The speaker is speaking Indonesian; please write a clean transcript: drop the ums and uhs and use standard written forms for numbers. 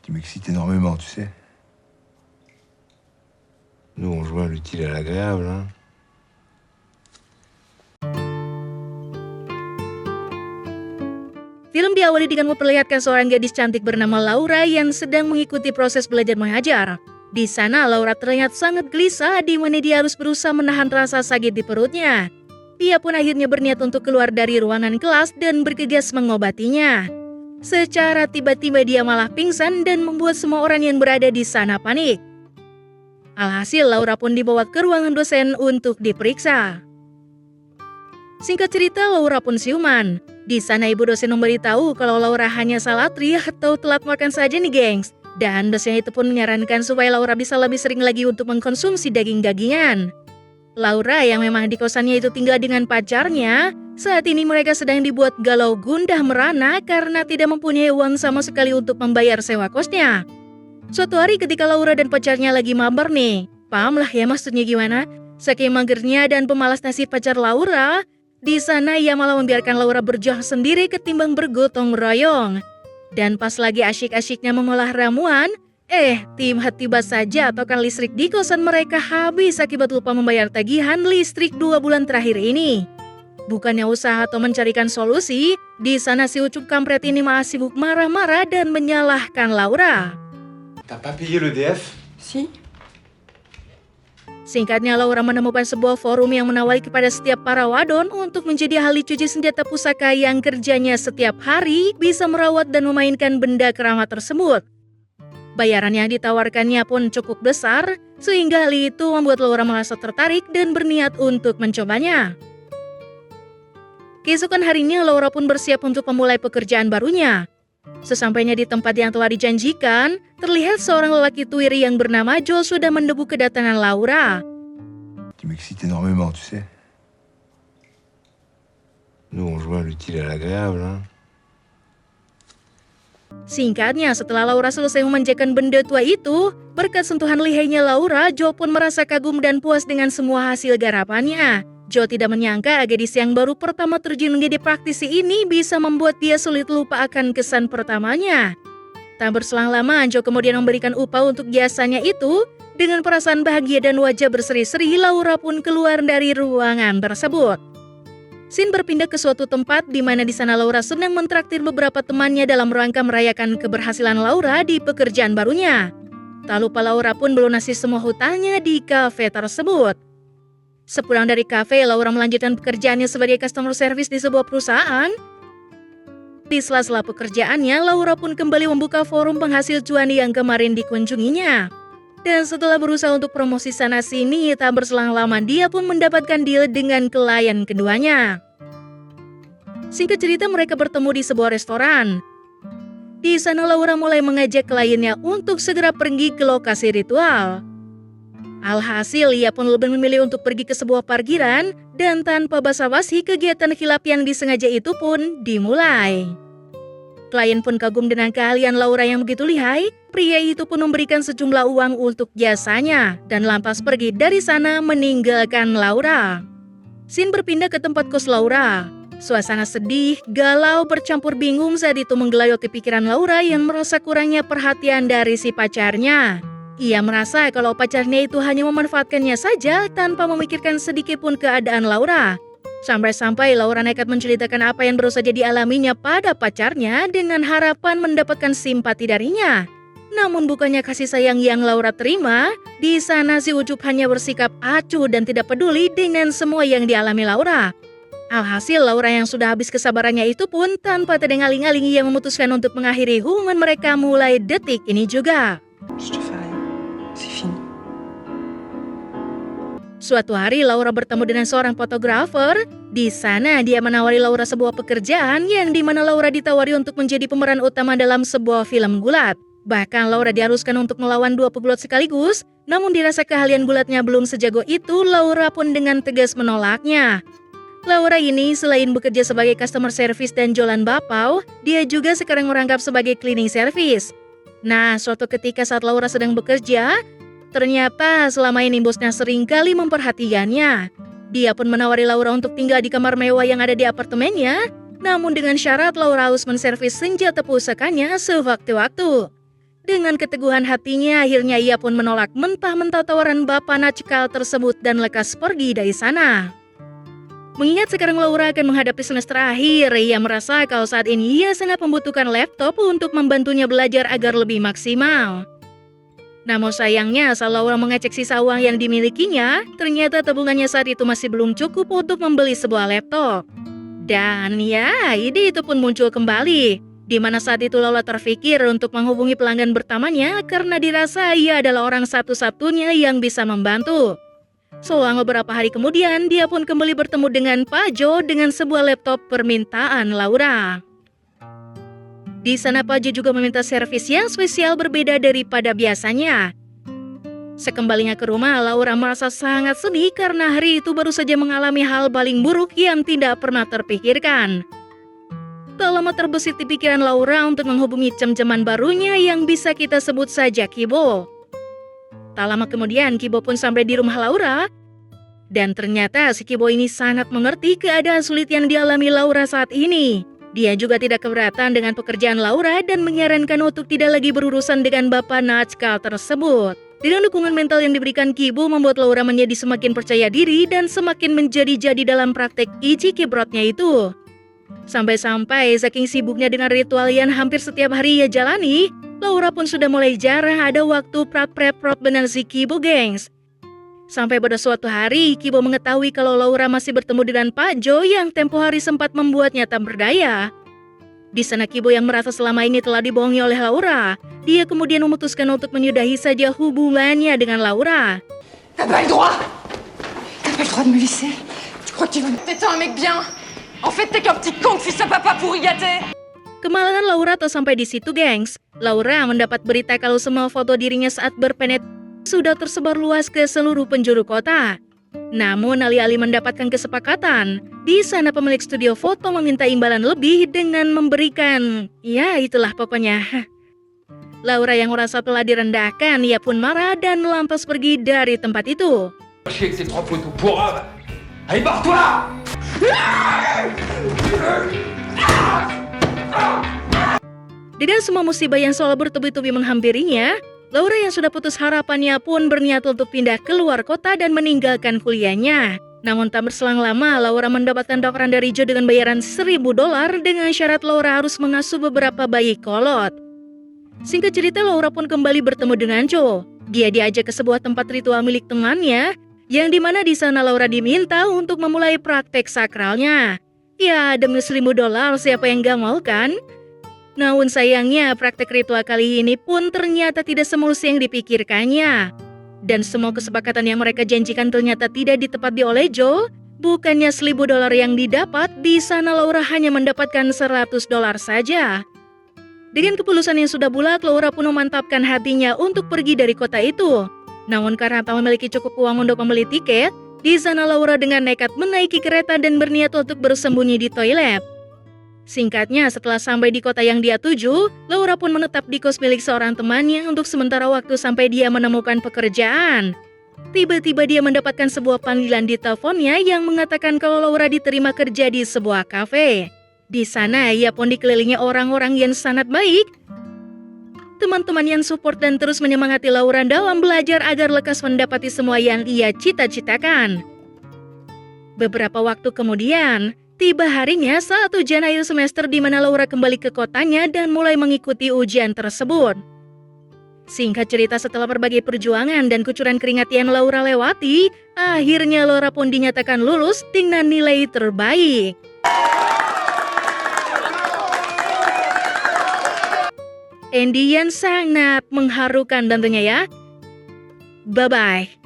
Tu m'excites énormément, tu sais. Nous, on joint l'utile à l'agréable, hein. Film diawali dengan memperlihatkan seorang gadis cantik bernama Laura yang sedang mengikuti proses belajar mengajar. Di sana, Laura terlihat sangat gelisah di mana dia harus berusaha menahan rasa sakit di perutnya. Dia pun akhirnya berniat untuk keluar dari ruangan kelas dan bergegas mengobatinya. Secara tiba-tiba dia malah pingsan dan membuat semua orang yang berada di sana panik. Alhasil, Laura pun dibawa ke ruangan dosen untuk diperiksa. Singkat cerita, Laura pun siuman. Di sana ibu dosen memberitahu kalau Laura hanya salah teriak atau telat makan saja nih gengs. Dan dosen itu pun menyarankan supaya Laura bisa lebih sering lagi untuk mengkonsumsi daging-dagingan. Laura yang memang di kosannya itu tinggal dengan pacarnya, saat ini mereka sedang dibuat galau gundah merana karena tidak mempunyai uang sama sekali untuk membayar sewa kosnya. Suatu hari ketika Laura dan pacarnya lagi mabar nih, paham lah ya maksudnya gimana? Saking magernya dan pemalas nasib pacar Laura, di sana ia malah membiarkan Laura berjuang sendiri ketimbang bergotong royong. Dan pas lagi asyik-asyiknya mengolah ramuan, tiba-tiba saja token listrik di kosan mereka habis akibat lupa membayar tagihan listrik 2 bulan terakhir ini. Bukannya usaha atau mencarikan solusi, di sana si Ucup kampret ini malah sibuk marah-marah dan menyalahkan Laura. T'as pas payé l'EDF? Si. Singkatnya, Laura menemukan sebuah forum yang menawari kepada setiap para wadon untuk menjadi ahli cuci senjata pusaka yang kerjanya setiap hari bisa merawat dan memainkan benda keramat tersebut. Bayaran yang ditawarkannya pun cukup besar, sehingga hal itu membuat Laura merasa tertarik dan berniat untuk mencobanya. Keesokan harinya, Laura pun bersiap untuk memulai pekerjaan barunya. Sesampainya di tempat yang telah dijanjikan, terlihat seorang lelaki tuir yang bernama Joel sudah mendebu kedatangan Laura. Tu m'excites énormément, tu sais. Nous, on joint l'utile à l'agréable, hein. Singkatnya, setelah Laura selesai memanjakan benda tua itu, berkat sentuhan lihainya Laura, Joel pun merasa kagum dan puas dengan semua hasil garapannya. Joel tidak menyangka gadis yang baru pertama terjun menjadi praktisi ini bisa membuat dia sulit lupa akan kesan pertamanya. Tak berselang lama, Joel kemudian memberikan upah untuk jasanya itu. Dengan perasaan bahagia dan wajah berseri-seri, Laura pun keluar dari ruangan tersebut. Scene berpindah ke suatu tempat di mana di sana Laura sedang mentraktir beberapa temannya dalam rangka merayakan keberhasilan Laura di pekerjaan barunya. Tak lupa Laura pun melunasi semua hutangnya di kafe tersebut. Sepulang dari kafe, Laura melanjutkan pekerjaannya sebagai customer service di sebuah perusahaan. Di sela-sela pekerjaannya, Laura pun kembali membuka forum penghasil cuan yang kemarin dikunjunginya. Dan setelah berusaha untuk promosi sana-sini, tak berselang lama dia pun mendapatkan deal dengan klien keduanya. Singkat cerita, mereka bertemu di sebuah restoran. Di sana Laura mulai mengajak kliennya untuk segera pergi ke lokasi ritual. Alhasil, ia pun lebih memilih untuk pergi ke sebuah parkiran dan tanpa basa-basi kegiatan khilaf yang disengaja itu pun dimulai. Klien pun kagum dengan keahlian Laura yang begitu lihai. Pria itu pun memberikan sejumlah uang untuk jasanya dan lantas pergi dari sana meninggalkan Laura. Scene berpindah ke tempat kos Laura. Suasana sedih, galau, bercampur bingung saat itu menggelayoti pikiran Laura yang merasa kurangnya perhatian dari si pacarnya. Ia merasa kalau pacarnya itu hanya memanfaatkannya saja tanpa memikirkan sedikit pun keadaan Laura. Sampai-sampai Laura nekat menceritakan apa yang baru saja dialaminya pada pacarnya dengan harapan mendapatkan simpati darinya. Namun bukannya kasih sayang yang Laura terima, di sana si Ucup hanya bersikap acuh dan tidak peduli dengan semua yang dialami Laura. Alhasil Laura yang sudah habis kesabarannya itu pun tanpa terdeng-aling-aling ia memutuskan untuk mengakhiri hubungan mereka mulai detik ini juga. Je te fais rien. C'est fini. Suatu hari Laura bertemu dengan seorang fotografer. Di sana dia menawari Laura sebuah pekerjaan yang dimana Laura ditawari untuk menjadi pemeran utama dalam sebuah film gulat. Bahkan Laura diharuskan untuk melawan 2 pegulat sekaligus. Namun dirasa keahlian gulatnya belum sejago itu, Laura pun dengan tegas menolaknya. Laura ini selain bekerja sebagai customer service dan jualan bapau, dia juga sekarang merangkap sebagai cleaning service. Nah, suatu ketika saat Laura sedang bekerja, ternyata selama ini bosnya seringkali memperhatikannya. Dia pun menawari Laura untuk tinggal di kamar mewah yang ada di apartemennya, namun dengan syarat Laura harus menservis senjata pusakanya sewaktu-waktu. Dengan keteguhan hatinya, akhirnya ia pun menolak mentah-mentah tawaran bapak nakal tersebut dan lekas pergi dari sana. Mengingat sekarang Laura akan menghadapi semester akhir, ia merasa kalau saat ini ia sangat membutuhkan laptop untuk membantunya belajar agar lebih maksimal. Namun sayangnya saat Laura mengecek sisa uang yang dimilikinya, ternyata tabungannya saat itu masih belum cukup untuk membeli sebuah laptop. Dan ya, ide itu pun muncul kembali, di mana saat itu Laura terpikir untuk menghubungi pelanggan pertamanya karena dirasa ia adalah orang satu-satunya yang bisa membantu. Selang beberapa hari kemudian, dia pun kembali bertemu dengan Pak Jo dengan sebuah laptop permintaan Laura. Di sana Pak Jo juga meminta servis yang spesial berbeda daripada biasanya. Sekembalinya ke rumah, Laura merasa sangat sedih karena hari itu baru saja mengalami hal paling buruk yang tidak pernah terpikirkan. Tak lama terbesit di pikiran Laura untuk menghubungi cem-ceman barunya yang bisa kita sebut saja Kibo. Tak lama kemudian Kibo pun sampai di rumah Laura. Dan ternyata si Kibo ini sangat mengerti keadaan sulit yang dialami Laura saat ini. Dia juga tidak keberatan dengan pekerjaan Laura dan menyarankan untuk tidak lagi berurusan dengan bapak nakal tersebut. Dengan dukungan mental yang diberikan Kibo membuat Laura menjadi semakin percaya diri dan semakin menjadi-jadi dalam praktek Ichi Kibrotnya itu. Sampai-sampai saking sibuknya dengan ritual yang hampir setiap hari ia jalani, Laura pun sudah mulai jarang ada waktu prep dengan si Kibo, gengs. Sampai pada suatu hari, Kibo mengetahui kalau Laura masih bertemu dengan Pak Jo yang tempo hari sempat membuatnya tak berdaya. Di sana Kibo yang merasa selama ini telah dibohongi oleh Laura, dia kemudian memutuskan untuk menyudahi saja hubungannya dengan Laura. T'as pas le droit! T'as pas le droit de me laisser! Tu crois que tu vas me... T'es un mec bien! En fait, t'es qu'un petit con fils de papa pourri gâté! Kemalangan Laura tak sampai di situ, gengs. Laura mendapat berita kalau semua foto dirinya saat berpenetrasi sudah tersebar luas ke seluruh penjuru kota. Namun alih-alih mendapatkan kesepakatan, di sana pemilik studio foto meminta imbalan lebih dengan memberikan, ya itulah pokoknya. Laura yang merasa telah direndahkan, ia pun marah dan lantas pergi dari tempat itu. Chier avec ces 3 photos pourraves. Allez, barre-toi! Dengan semua musibah yang selalu bertubi-tubi menghampirinya, Laura yang sudah putus harapannya pun berniat untuk pindah keluar kota dan meninggalkan kuliahnya. Namun tak berselang lama, Laura mendapatkan tawaran dari Jo dengan bayaran $1.000 dengan syarat Laura harus mengasuh beberapa bayi kolot. Singkat cerita, Laura pun kembali bertemu dengan Jo. Dia diajak ke sebuah tempat ritual milik temannya, yang dimana di sana Laura diminta untuk memulai praktek sakralnya. Ya, demi $1.000 siapa yang gak mau kan? Namun sayangnya praktek ritual kali ini pun ternyata tidak semulus yang dipikirkannya. Dan semua kesepakatan yang mereka janjikan ternyata tidak ditepati oleh Jo. Bukannya $1.000 yang didapat, di sana Laura hanya mendapatkan $100 saja. Dengan keputusan yang sudah bulat, Laura pun memantapkan hatinya untuk pergi dari kota itu. Namun karena tak memiliki cukup uang untuk membeli tiket, di sana Laura dengan nekat menaiki kereta dan berniat untuk bersembunyi di toilet. Singkatnya, setelah sampai di kota yang dia tuju, Laura pun menetap di kos milik seorang temannya untuk sementara waktu sampai dia menemukan pekerjaan. Tiba-tiba dia mendapatkan sebuah panggilan di teleponnya yang mengatakan kalau Laura diterima kerja di sebuah kafe. Di sana, ia pun dikelilingi orang-orang yang sangat baik. Teman-teman yang support dan terus menyemangati Laura dalam belajar agar lekas mendapati semua yang ia cita-citakan. Beberapa waktu kemudian, tiba harinya saat ujian akhir semester di mana Laura kembali ke kotanya dan mulai mengikuti ujian tersebut. Singkat cerita, setelah berbagai perjuangan dan kucuran keringat yang Laura lewati, akhirnya Laura pun dinyatakan lulus dengan nilai terbaik. Ending yang sangat mengharukan tentunya ya. Bye-bye.